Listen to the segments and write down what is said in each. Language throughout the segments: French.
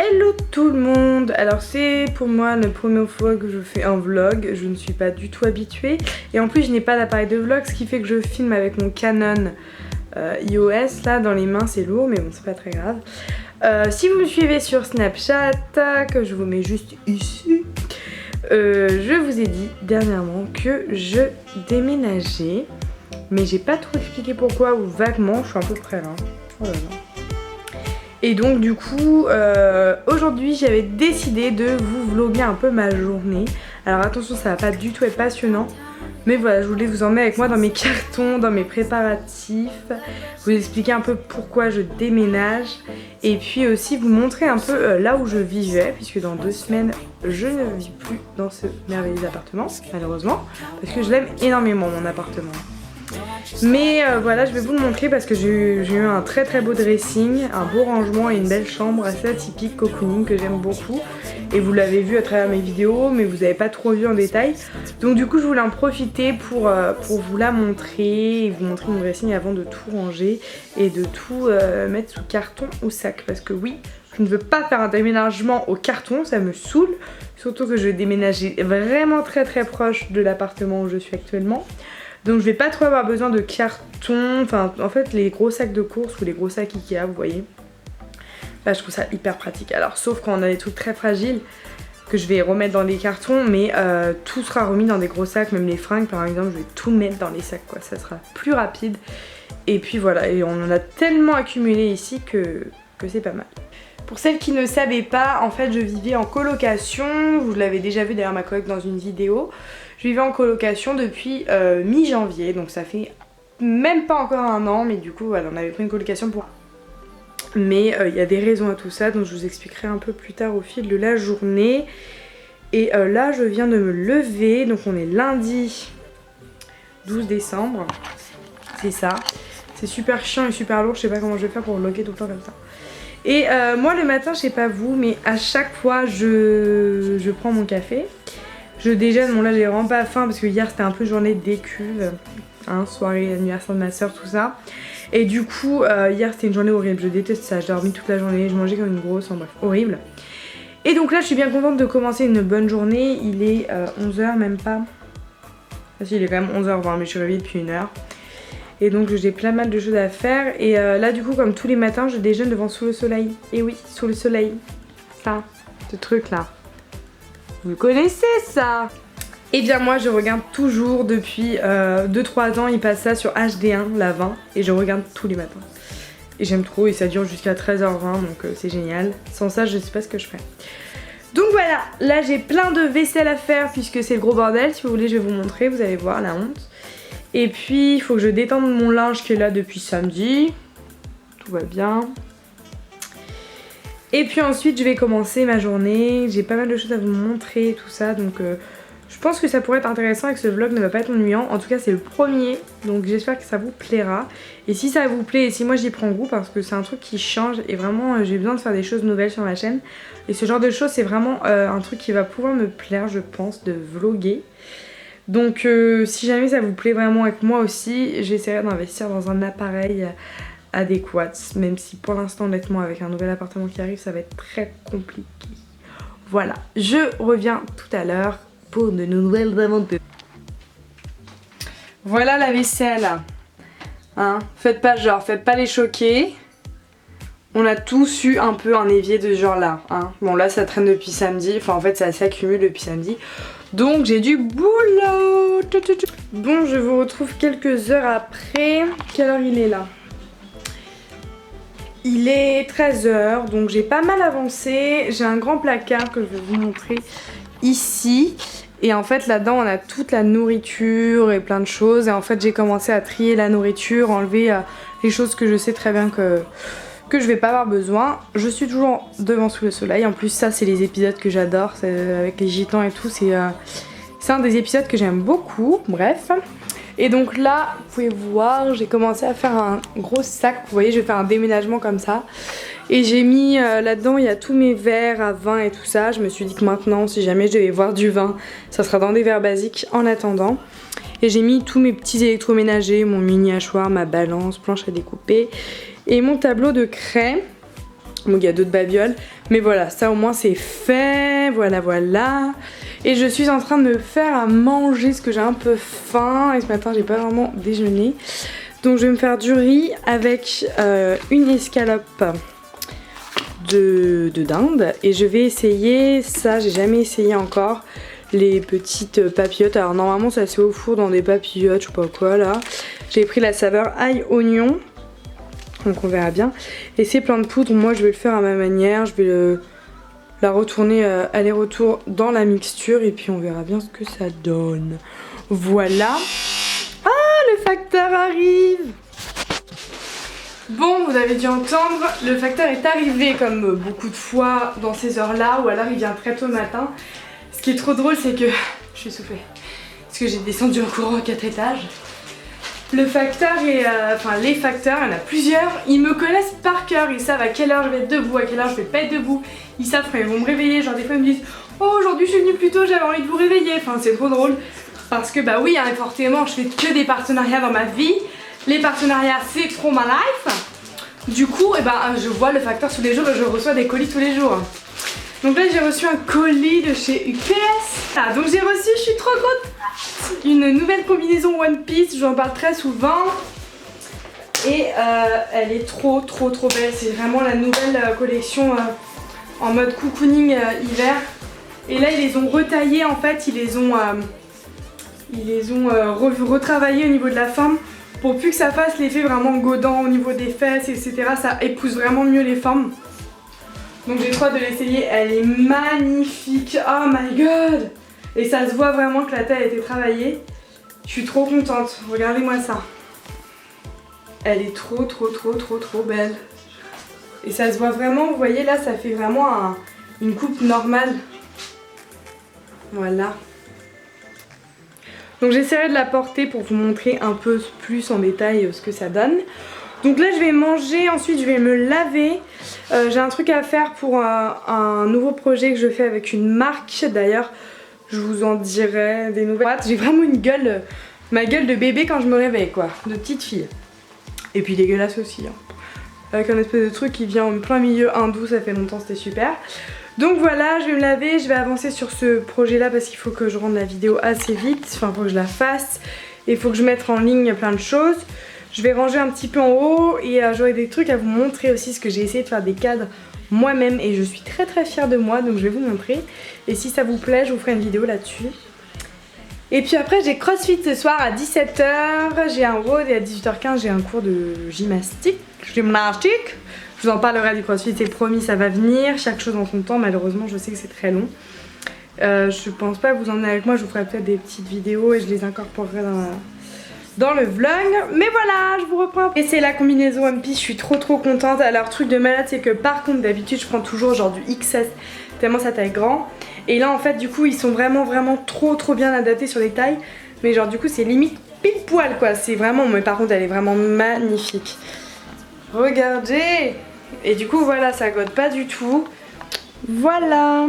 Hello tout le monde. Alors c'est pour moi la première fois que je fais un vlog, je ne suis pas du tout habituée et en plus je n'ai pas d'appareil de vlog, ce qui fait que je filme avec mon Canon iOS là dans les mains, c'est lourd mais bon c'est pas très grave. Si vous me suivez sur Snapchat, que je vous mets juste ici, je vous ai dit dernièrement que je déménageais, mais j'ai pas trop expliqué pourquoi ou vaguement, je suis un peu près là. Oh là là. Et donc du coup aujourd'hui j'avais décidé de vous vlogger un peu ma journée. Alors attention, ça va pas du tout être passionnant, mais voilà, je voulais vous emmener avec moi dans mes cartons, dans mes préparatifs, vous expliquer un peu pourquoi je déménage et puis aussi vous montrer un peu là où je vivais, puisque dans 2 semaines je ne vis plus dans ce merveilleux appartement malheureusement, parce que je l'aime énormément mon appartement. Mais voilà, je vais vous le montrer parce que j'ai eu un très beau dressing, un beau rangement et une belle chambre assez atypique, cocooning, que j'aime beaucoup. Et vous l'avez vu à travers mes vidéos, mais vous n'avez pas trop vu en détail. Donc du coup je voulais en profiter pour vous la montrer et vous montrer mon dressing avant de tout ranger et de tout mettre sous carton ou sac. Parce que oui, je ne veux pas faire un déménagement au carton, ça me saoule. Surtout que je vais déménager vraiment très proche de l'appartement où je suis actuellement. Donc je vais pas trop avoir besoin de carton, enfin en fait les gros sacs de course ou les gros sacs Ikea, vous voyez. Là je trouve ça hyper pratique. Alors sauf quand on a des trucs très fragiles que je vais remettre dans les cartons, mais tout sera remis dans des gros sacs, même les fringues par exemple, je vais tout mettre dans les sacs quoi, ça sera plus rapide. Et puis voilà, et on en a tellement accumulé ici que c'est pas mal. Pour celles qui ne savaient pas, en fait je vivais en colocation, vous l'avez déjà vu d'ailleurs ma collègue dans une vidéo. Je vivais en colocation depuis mi-janvier, donc ça fait même pas encore un an, mais du coup voilà, on avait pris une colocation pour... Mais il y a des raisons à tout ça, donc je vous expliquerai un peu plus tard au fil de la journée. Et là je viens de me lever, donc on est lundi 12 décembre, c'est ça. C'est super chiant et super lourd, je sais pas comment je vais faire pour vlogger tout le temps comme ça. Et moi le matin, je sais pas vous, mais à chaque fois je prends mon café. Je déjeune, bon là j'ai vraiment pas faim parce que hier c'était un peu journée d'écuve, hein, soirée, anniversaire de ma soeur, tout ça. Et du coup hier c'était une journée horrible, je déteste ça, j'ai dormi toute la journée, je mangeais comme une grosse, en bref, horrible. Et donc là je suis bien contente de commencer une bonne journée, il est 11h même pas. Ah si, il est quand même 11h20 mais je suis réveillée depuis 1h. Et donc j'ai plein mal de choses à faire et là du coup comme tous les matins je déjeune devant Sous le Soleil. Et oui, Sous le Soleil, ça, ce truc là. Vous connaissez ça? Et bien moi je regarde toujours depuis 2-3 ans, il passe ça sur HD1, la 20, et je regarde tous les matins. Et j'aime trop et ça dure jusqu'à 13h20 donc c'est génial. Sans ça je sais pas ce que je ferais. Donc voilà, là j'ai plein de vaisselle à faire puisque c'est le gros bordel. Si vous voulez je vais vous montrer, vous allez voir la honte. Et puis il faut que je détende mon linge qui est là depuis samedi. Tout va bien. Et puis ensuite je vais commencer ma journée, j'ai pas mal de choses à vous montrer tout ça, donc je pense que ça pourrait être intéressant et que ce vlog ne va pas être ennuyant. En tout cas c'est le premier, donc j'espère que ça vous plaira. Et si ça vous plaît et si moi j'y prends goût, parce que c'est un truc qui change et vraiment j'ai besoin de faire des choses nouvelles sur ma chaîne. Et ce genre de choses c'est vraiment un truc qui va pouvoir me plaire je pense, de vlogger. Donc si jamais ça vous plaît vraiment avec moi aussi, j'essaierai d'investir dans un appareil adéquate, même si pour l'instant honnêtement avec un nouvel appartement qui arrive ça va être très compliqué. Voilà, je reviens tout à l'heure pour de nouvelles aventures. Voilà la vaisselle, hein, faites pas genre, faites pas les choquer. On a tous eu un peu un évier de ce genre là, hein. Bon là ça traîne depuis samedi, enfin en fait ça s'accumule depuis samedi. Donc j'ai du boulot. Bon, je vous retrouve quelques heures après. Quelle heure il est là? Il est 13h, donc j'ai pas mal avancé. J'ai un grand placard que je vais vous montrer ici. Et en fait là-dedans on a toute la nourriture et plein de choses. Et en fait j'ai commencé à trier la nourriture, enlever les choses que je sais très bien que je vais pas avoir besoin. Je suis toujours devant Sous le Soleil. En plus ça c'est les épisodes que j'adore, avec les gitans et tout. C'est un des épisodes que j'aime beaucoup, bref. Et donc là, vous pouvez voir, j'ai commencé à faire un gros sac. Vous voyez, je vais faire un déménagement comme ça. Et j'ai mis là-dedans, il y a tous mes verres à vin et tout ça. Je me suis dit que maintenant, si jamais je devais boire du vin, ça sera dans des verres basiques en attendant. Et j'ai mis tous mes petits électroménagers, mon mini hachoir, ma balance, planche à découper et mon tableau de craie. Donc il y a d'autres babioles. Mais voilà, ça au moins c'est fait. Voilà, voilà. Et je suis en train de me faire à manger parce que j'ai un peu faim. Et ce matin j'ai pas vraiment déjeuné. Donc je vais me faire du riz avec une escalope de dinde. Et je vais essayer ça, j'ai jamais essayé encore. Les petites papillotes. Alors normalement ça se fait au four dans des papillotes, je sais pas quoi là. J'ai pris la saveur ail oignon. Donc on verra bien. Et ces plans de poudre, moi je vais le faire à ma manière. Je vais la retourner aller-retour dans la mixture. Et puis on verra bien ce que ça donne. Voilà. Ah, le facteur arrive. Bon, vous avez dû entendre, le facteur est arrivé comme beaucoup de fois dans ces heures-là. Ou alors il vient très tôt le matin. Ce qui est trop drôle, c'est que... Je suis essoufflée. Parce que j'ai descendu en courant à 4 étages. Le facteur et... Enfin, les facteurs, il y en a plusieurs. Ils me connaissent par cœur. Ils savent à quelle heure je vais être debout, à quelle heure je vais pas être debout. Ils savent quand ils vont me réveiller. Genre des fois ils me disent « Oh, aujourd'hui je suis venue plus tôt, j'avais envie de vous réveiller. » Enfin, c'est trop drôle. Parce que bah oui, hein, forcément, je fais que des partenariats dans ma vie. Les partenariats, c'est trop ma life. Du coup, et ben, je vois le facteur tous les jours et je reçois des colis tous les jours. Donc là j'ai reçu un colis de chez UPS. Ah, donc j'ai reçu, je suis trop contente, une nouvelle combinaison One Piece, j'en parle très souvent. Et elle est trop belle, c'est vraiment la nouvelle collection en mode cocooning hiver. Et là ils les ont retaillés en fait, ils les ont retravaillés au niveau de la forme pour plus que ça fasse l'effet vraiment godant au niveau des fesses, etc. Ça épouse vraiment mieux les formes. Donc j'ai trop hâte de l'essayer, elle est magnifique, oh my god. Et ça se voit vraiment que la taille a été travaillée. Je suis trop contente, regardez-moi ça. Elle est trop belle. Et ça se voit vraiment, vous voyez là, ça fait vraiment une coupe normale. Voilà. Donc j'essaierai de la porter pour vous montrer un peu plus en détail ce que ça donne. Donc là je vais manger, ensuite je vais me laver. J'ai un truc à faire pour un nouveau projet que je fais avec une marque. D'ailleurs je vous en dirai des nouvelles. J'ai vraiment une gueule, ma gueule de bébé quand je me réveille quoi, de petite fille. Et puis dégueulasse aussi hein. Avec un espèce de truc qui vient en plein milieu hindou, ça fait longtemps, c'était super. Donc voilà, je vais me laver, je vais avancer sur ce projet là parce qu'il faut que je rende la vidéo assez vite. Enfin, il faut que je la fasse et il faut que je mette en ligne plein de choses. Je vais ranger un petit peu en haut et j'aurai des trucs à vous montrer aussi parce que j'ai essayé de faire des cadres moi-même et je suis très fière de moi, donc je vais vous montrer. Et si ça vous plaît, je vous ferai une vidéo là-dessus. Et puis après j'ai CrossFit ce soir à 17 h, j'ai un road et à 18 h 15 j'ai un cours de gymnastique. Je vous en parlerai du CrossFit, c'est promis, ça va venir, chaque chose en son temps, malheureusement je sais que c'est très long. Je pense pas que vous en êtes avec moi, je vous ferai peut-être des petites vidéos et je les incorporerai dans le vlog. Mais voilà, je vous reprends. Et c'est la combinaison One Piece, je suis trop contente. Alors truc de malade, c'est que par contre d'habitude je prends toujours genre du XS, tellement sa taille grand. Et là en fait du coup ils sont vraiment trop bien adaptés sur les tailles. Mais genre du coup c'est limite pile poil quoi, c'est vraiment, mais par contre elle est vraiment magnifique. Regardez. Et du coup voilà, ça gode pas du tout. Voilà.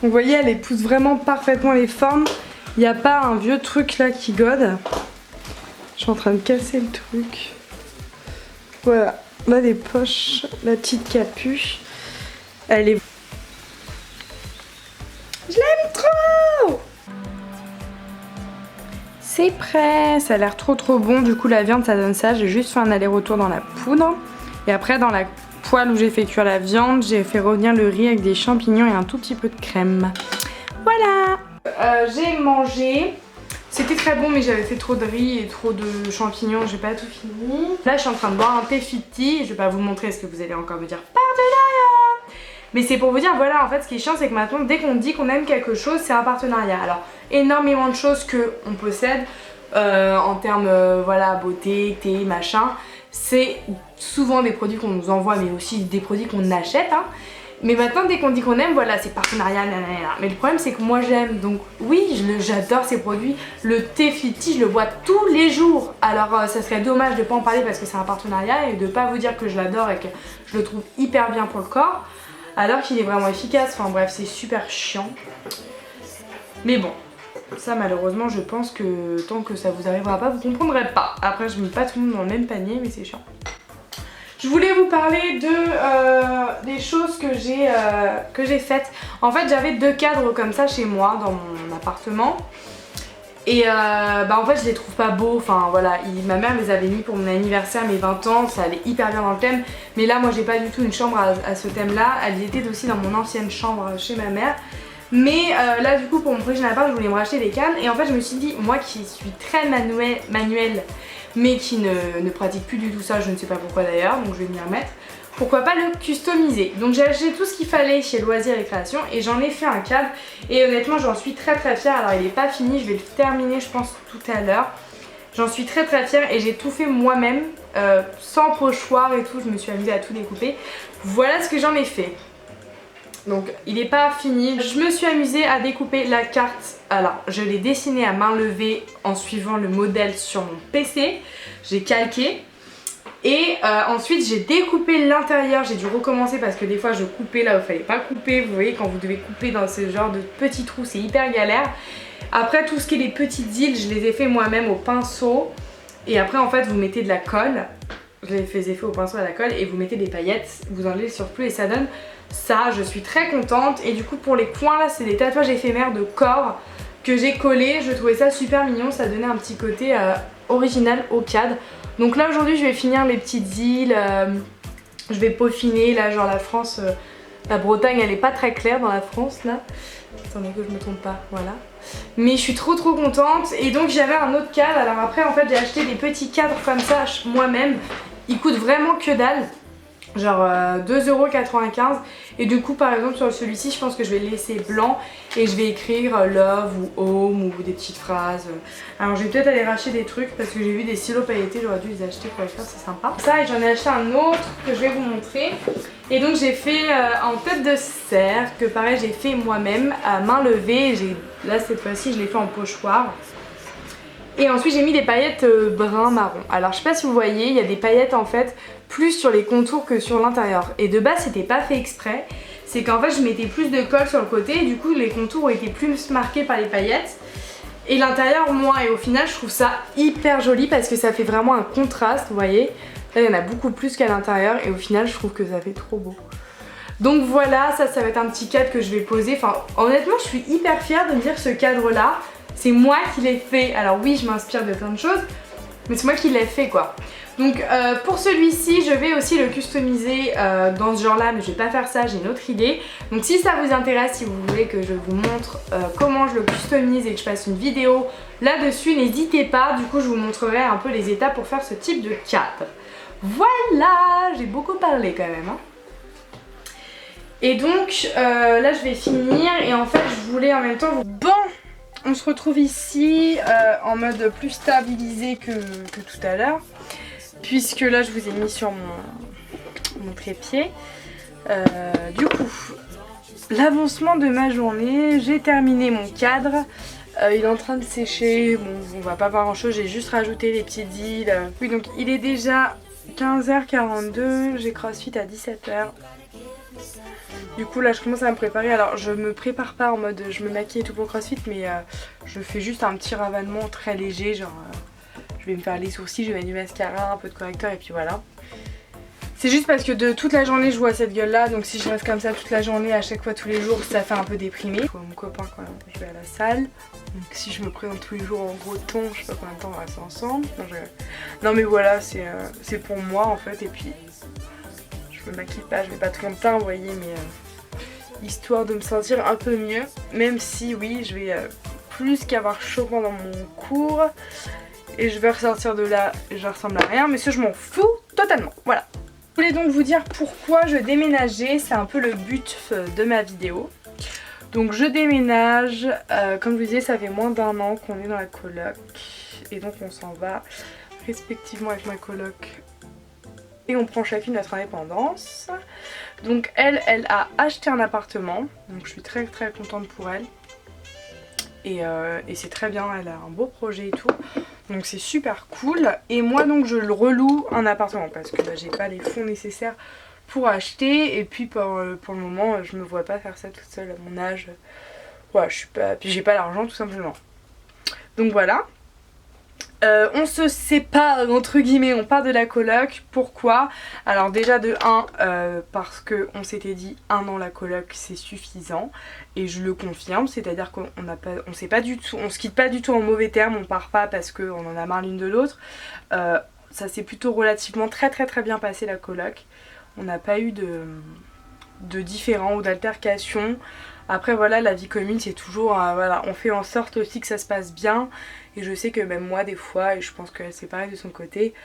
Vous voyez, elle épouse vraiment parfaitement les formes. Il n'y a pas un vieux truc là qui gode. Je suis en train de casser le truc. Voilà, là les poches, la petite capuche. Elle est... Je l'aime trop. C'est prêt, ça a l'air trop bon. Du coup la viande ça donne ça. J'ai juste fait un aller-retour dans la poudre. Et après dans la poêle où j'ai fait cuire la viande, j'ai fait revenir le riz avec des champignons et un tout petit peu de crème. Voilà. J'ai mangé. C'était très bon mais j'avais fait trop de riz et trop de champignons, j'ai pas tout fini. Là je suis en train de boire un thé Fiti. Je vais pas vous montrer ce que vous allez encore me dire partenariat. Mais c'est pour vous dire, voilà, en fait ce qui est chiant c'est que maintenant dès qu'on dit qu'on aime quelque chose c'est un partenariat. Alors énormément de choses qu'on possède en termes voilà, beauté, thé, machin. C'est souvent des produits qu'on nous envoie mais aussi des produits qu'on achète hein. Mais maintenant dès qu'on dit qu'on aime, voilà, c'est partenariat, nanana. Mais le problème c'est que moi j'aime, donc oui j'adore ces produits. Le thé Fiti je le bois tous les jours. Alors ça serait dommage de pas en parler parce que c'est un partenariat et de pas vous dire que je l'adore et que je le trouve hyper bien pour le corps. Alors qu'il est vraiment efficace, enfin bref c'est super chiant. Mais bon, ça malheureusement je pense que tant que ça vous arrivera pas, vous comprendrez pas. Après je mets pas tout le monde dans le même panier mais c'est chiant. Je voulais vous parler des choses que j'ai faites. En fait j'avais 2 cadres comme ça chez moi dans mon appartement. Et en fait je les trouve pas beaux, enfin voilà, ma mère les avait mis pour mon anniversaire, mes 20 ans, ça allait hyper bien dans le thème. Mais là moi j'ai pas du tout une chambre à ce thème là, elle y était aussi dans mon ancienne chambre chez ma mère. Mais là du coup pour mon prochain appart je voulais me racheter des cannes et en fait je me suis dit, moi qui suis très manuelle mais qui ne pratique plus du tout ça, je ne sais pas pourquoi d'ailleurs, donc je vais m'y remettre. Pourquoi pas le customiser. Donc j'ai acheté tout ce qu'il fallait chez Loisirs et Création et j'en ai fait un cadre et honnêtement j'en suis très fière. Alors il est pas fini, je vais le terminer je pense tout à l'heure. J'en suis très fière et j'ai tout fait moi-même, sans pochoir et tout, je me suis amusée à tout découper. Voilà ce que j'en ai fait. Donc il n'est pas fini. Je me suis amusée à découper la carte. Alors je l'ai dessinée à main levée en suivant le modèle sur mon PC. J'ai calqué. Et ensuite j'ai découpé l'intérieur, j'ai dû recommencer parce que des fois je coupais là où il fallait pas couper. Vous voyez quand vous devez couper dans ce genre de petits trous c'est hyper galère. Après tout ce qui est les petites îles je les ai fait moi-même au pinceau. Et après en fait vous mettez de la colle. Je les faisais fait au pinceau à la colle et vous mettez des paillettes, vous enlevez le surplus et ça donne ça. Je suis très contente. Et du coup pour les coins là c'est des tatouages éphémères de corps que j'ai collés. Je trouvais ça super mignon, ça donnait un petit côté original au cadre. Donc là aujourd'hui je vais finir les petites îles, je vais peaufiner là genre la France, la Bretagne elle est pas très claire dans la France là. Attendez que je me trompe pas, voilà. Mais je suis trop contente et donc j'avais un autre cadre. Alors après en fait j'ai acheté des petits cadres comme ça moi-même. Ils coûtent vraiment que dalle. Genre 2,95 € et du coup par exemple sur celui-ci je pense que je vais le laisser blanc et je vais écrire love ou home ou des petites phrases. Alors je vais peut-être aller racheter des trucs parce que j'ai vu des stylos pailletés, j'aurais dû les acheter pour les faire, c'est sympa. Ça et j'en ai acheté un autre que je vais vous montrer. Et donc j'ai fait en tête de cerf que pareil j'ai fait moi-même à main levée. Là cette fois-ci je l'ai fait en pochoir. Et ensuite j'ai mis des paillettes brun marron. Alors je sais pas si vous voyez, il y a des paillettes en fait plus sur les contours que sur l'intérieur. Et de base c'était pas fait exprès. C'est qu'en fait je mettais plus de colle sur le côté et du coup les contours étaient plus marqués par les paillettes. Et l'intérieur moins. Et au final je trouve ça hyper joli parce que ça fait vraiment un contraste, vous voyez. Là il y en a beaucoup plus qu'à l'intérieur et au final je trouve que ça fait trop beau. Donc voilà, ça va être un petit cadre que je vais poser. Enfin honnêtement je suis hyper fière de me dire ce cadre là. C'est moi qui l'ai fait. Alors oui je m'inspire de plein de choses mais c'est moi qui l'ai fait quoi. Donc pour celui-ci je vais aussi le customiser dans ce genre là, mais je vais pas faire ça, j'ai une autre idée. Donc si ça vous intéresse, si vous voulez que je vous montre comment je le customise et que je fasse une vidéo là-dessus, n'hésitez pas. Du coup je vous montrerai un peu les étapes pour faire ce type de cadre. Voilà, j'ai beaucoup parlé quand même hein. Et donc là je vais finir et en fait je voulais en même temps vous... Bon, on se retrouve ici en mode plus stabilisé que tout à l'heure. Puisque là je vous ai mis sur mon trépied. Du coup, l'avancement de ma journée, j'ai terminé mon cadre. Il est en train de sécher, bon on va pas voir grand chose, j'ai juste rajouté les petites îles. Oui donc il est déjà 15h42, j'ai crossfit à 17h. Du coup là je commence à me préparer. Alors je me prépare pas en mode je me maquille et tout pour crossfit, mais je fais juste un petit ravalement très léger, genre je vais me faire les sourcils, je vais mettre du mascara, un peu de correcteur et puis voilà. C'est juste parce que de toute la journée je vois cette gueule là, donc si je reste comme ça toute la journée à chaque fois tous les jours ça fait un peu déprimé. Mon copain quand je vais à la salle, donc si je me présente tous les jours en gros ton, je sais pas combien de temps on reste ensemble. Non mais voilà, c'est pour moi en fait et puis je me maquille pas, je mets pas tout mon teint vous voyez, mais histoire de me sentir un peu mieux. Même si oui je vais plus qu'avoir chaud pendant mon cours. Et je vais ressortir de là, je ressemble à rien, mais ça je m'en fous totalement, voilà. Je voulais donc vous dire pourquoi je déménageais, c'est un peu le but de ma vidéo. Donc je déménage, comme je vous disais ça fait moins d'1 an qu'on est dans la coloc. Et donc on s'en va respectivement avec ma coloc. Et on prend chacune notre indépendance. Donc elle a acheté un appartement, donc je suis très contente pour elle. Et c'est très bien, elle a un beau projet et tout. Donc c'est super cool. Et moi donc je le reloue un appartement parce que j'ai pas les fonds nécessaires pour acheter. Et puis pour le moment je me vois pas faire ça toute seule à mon âge. Ouais, je suis pas. Puis j'ai pas l'argent tout simplement. Donc voilà. On se sépare entre guillemets, on part de la coloc. Pourquoi? Alors déjà de 1 parce que on s'était dit 1 an la coloc c'est suffisant et je le confirme, c'est-à-dire qu'on on se quitte pas du tout en mauvais termes, on part pas parce qu'on en a marre l'une de l'autre. Ça s'est plutôt relativement très bien passé la coloc. On n'a pas eu de différends ou d'altercations. Après voilà, la vie commune c'est toujours voilà, on fait en sorte aussi que ça se passe bien. Et je sais que même moi des fois, et je pense que c'est pareil de son côté,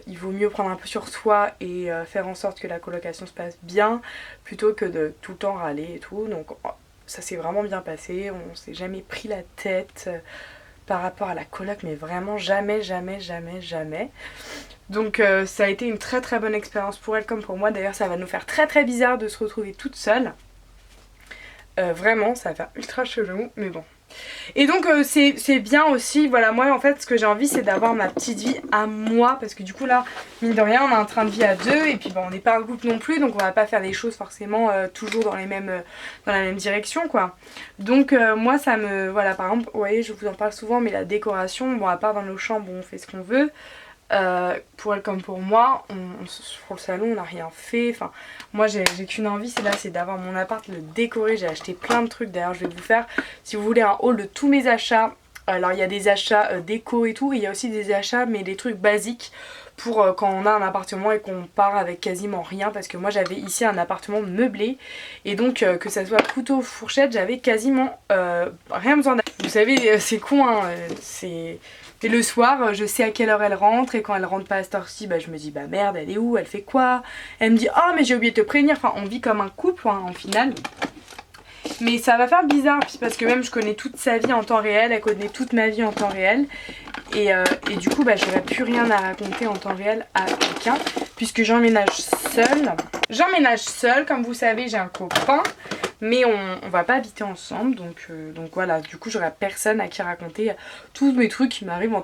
il vaut mieux prendre un peu sur soi et faire en sorte que la colocation se passe bien plutôt que de tout le temps râler et tout. Donc ça s'est vraiment bien passé, on s'est jamais pris la tête par rapport à la coloc, mais vraiment jamais. Donc ça a été une très bonne expérience pour elle comme pour moi. D'ailleurs ça va nous faire très bizarre de se retrouver toute seule. Vraiment ça va faire ultra chelou, mais bon. Et donc c'est bien aussi, voilà, moi en fait ce que j'ai envie c'est d'avoir ma petite vie à moi, parce que du coup là mine de rien on a un train de vie à deux et puis bon, on n'est pas un couple non plus, donc on va pas faire les choses forcément toujours dans la même direction quoi. Donc moi ça me, voilà, par exemple vous voyez je vous en parle souvent, mais la décoration, bon à part dans nos chambres on fait ce qu'on veut. Pour elle comme pour moi, pour le salon on n'a rien fait. Enfin, moi j'ai qu'une envie, c'est d'avoir mon appart, le décorer. J'ai acheté plein de trucs, d'ailleurs je vais vous faire, si vous voulez, un haul de tous mes achats. Alors il y a des achats déco et tout, et il y a aussi des achats mais des trucs basiques pour quand on a un appartement et qu'on part avec quasiment rien, parce que moi j'avais ici un appartement meublé et donc que ça soit couteau, fourchette, j'avais quasiment rien besoin d'acheter. Vous savez c'est con hein, et le soir, je sais à quelle heure elle rentre, et quand elle rentre pas à cette heure-ci, bah, je me dis bah merde, elle est où, elle fait quoi? Elle me dit oh mais j'ai oublié de te prévenir, enfin on vit comme un couple hein, en finale. Mais ça va faire bizarre parce que même je connais toute sa vie en temps réel, elle connaît toute ma vie en temps réel. Et du coup bah, j'aurais plus rien à raconter en temps réel à quelqu'un puisque j'emménage seule. J'emménage seule, comme vous savez j'ai un copain. Mais on va pas habiter ensemble, donc voilà, du coup j'aurai personne à qui raconter tous mes trucs qui m'arrivent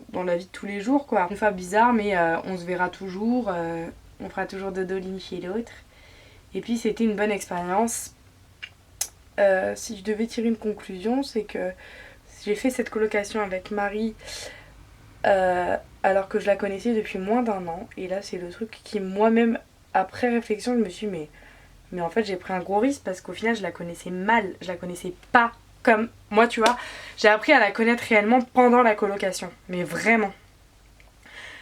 dans la vie de tous les jours quoi. On fait bizarre mais on se verra toujours, on fera toujours dodo l'une chez l'autre. Et puis c'était une bonne expérience. Si je devais tirer une conclusion, c'est que j'ai fait cette colocation avec Marie alors que je la connaissais depuis moins d'1 an. Et là c'est le truc qui moi-même, après réflexion, je me suis dit mais en fait j'ai pris un gros risque parce qu'au final je la connaissais mal, je la connaissais pas comme moi tu vois. J'ai appris à la connaître réellement pendant la colocation, mais vraiment.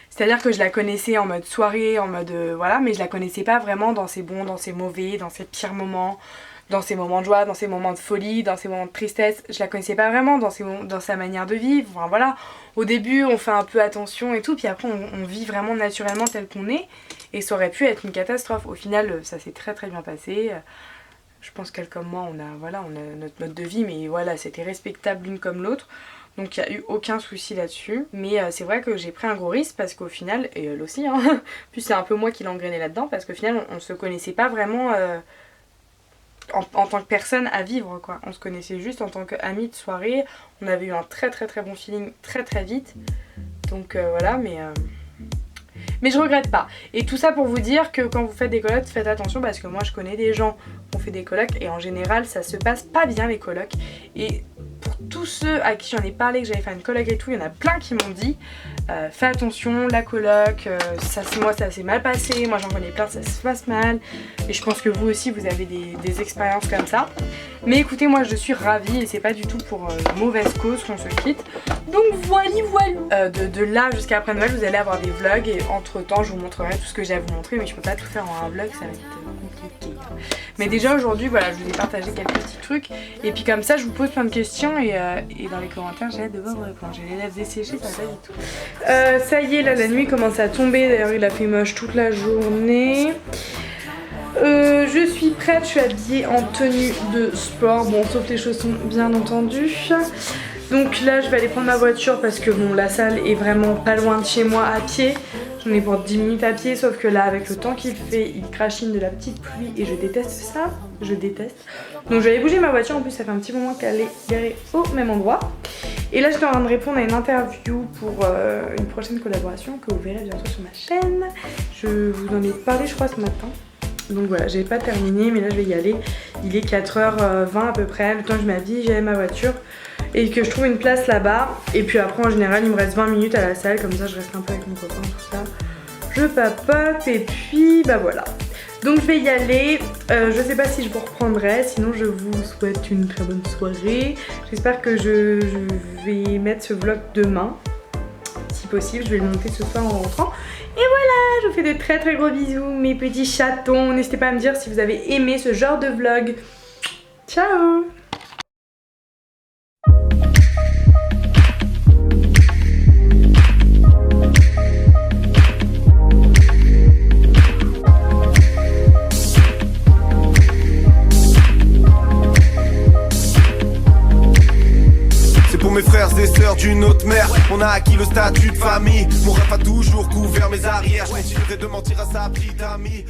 C'est-à-dire que je la connaissais en mode soirée, en mode voilà, mais je la connaissais pas vraiment dans ses bons, dans ses mauvais, dans ses pires moments, dans ses moments de joie, dans ses moments de folie, dans ses moments de tristesse. Je la connaissais pas vraiment dans sa manière de vivre, enfin voilà. Au début on fait un peu attention et tout, puis après on vit vraiment naturellement tel qu'on est. Et ça aurait pu être une catastrophe. Au final ça s'est très bien passé. Je pense qu'elle comme moi on a notre mode de vie, mais voilà c'était respectable l'une comme l'autre. Donc il n'y a eu aucun souci là-dessus. Mais c'est vrai que j'ai pris un gros risque parce qu'au final, et elle aussi hein, puis c'est un peu moi qui l'ai engrainé là-dedans, parce qu'au final on se connaissait pas vraiment en tant que personne à vivre quoi. On se connaissait juste en tant qu'amis de soirée. On avait eu un très bon feeling très vite. Donc voilà, mais je regrette pas. Et tout ça pour vous dire que quand vous faites des colocs, faites attention parce que moi je connais des gens qui ont fait des colocs et en général ça se passe pas bien les colocs. Et pour tous ceux à qui j'en ai parlé que j'allais faire une coloc et tout, il y en a plein qui m'ont dit fais attention, la coloc, moi ça s'est mal passé, moi j'en connais plein, ça se passe mal. Et je pense que vous aussi vous avez des expériences comme ça. Mais écoutez, moi je suis ravie et c'est pas du tout pour mauvaise cause qu'on se quitte. Donc voilà. De là jusqu'à après Noël vous allez avoir des vlogs et entre temps je vous montrerai tout ce que j'ai à vous montrer, mais je peux pas tout faire en un vlog, ça va être compliqué. Mais déjà aujourd'hui voilà, je vous ai partagé quelques petits trucs et puis comme ça je vous pose plein de questions et dans les commentaires j'ai hâte de voir vos réponses. J'ai les lèvres desséchées, ça va pas du tout. Ça y est, là la nuit commence à tomber, d'ailleurs il a fait moche toute la journée. Je suis prête, je suis habillée en tenue de sport, bon sauf les chaussons bien entendu. Donc là je vais aller prendre ma voiture parce que bon la salle est vraiment pas loin de chez moi à pied. J'en ai pour 10 minutes à pied, sauf que là avec le temps qu'il fait, il crachine de la petite pluie et je déteste ça, je déteste. Donc je vais aller bouger ma voiture, en plus ça fait un petit moment qu'elle est garée au même endroit. Et là j'étais en train de répondre à une interview pour une prochaine collaboration que vous verrez bientôt sur ma chaîne. Je vous en ai parlé je crois ce matin. Donc voilà, j'ai pas terminé mais là je vais y aller. Il est 4h20 à peu près, le temps que je m'habille, j'ai ma voiture. et que je trouve une place là-bas. Et puis après en général il me reste 20 minutes à la salle, comme ça je reste un peu avec mon copain, tout ça. Je papote et puis bah voilà. Donc je vais y aller, je sais pas si je vous reprendrai, sinon je vous souhaite une très bonne soirée. J'espère que je vais mettre ce vlog demain, si possible, je vais le monter ce soir en rentrant. Et voilà, je vous fais de très très gros bisous mes petits chatons, n'hésitez pas à me dire si vous avez aimé ce genre de vlog. Ciao. Mes frères et sœurs d'une autre mère, on a acquis le statut de famille. Mon rap a toujours couvert mes arrières. Je continuerai de mentir à sa petite amie.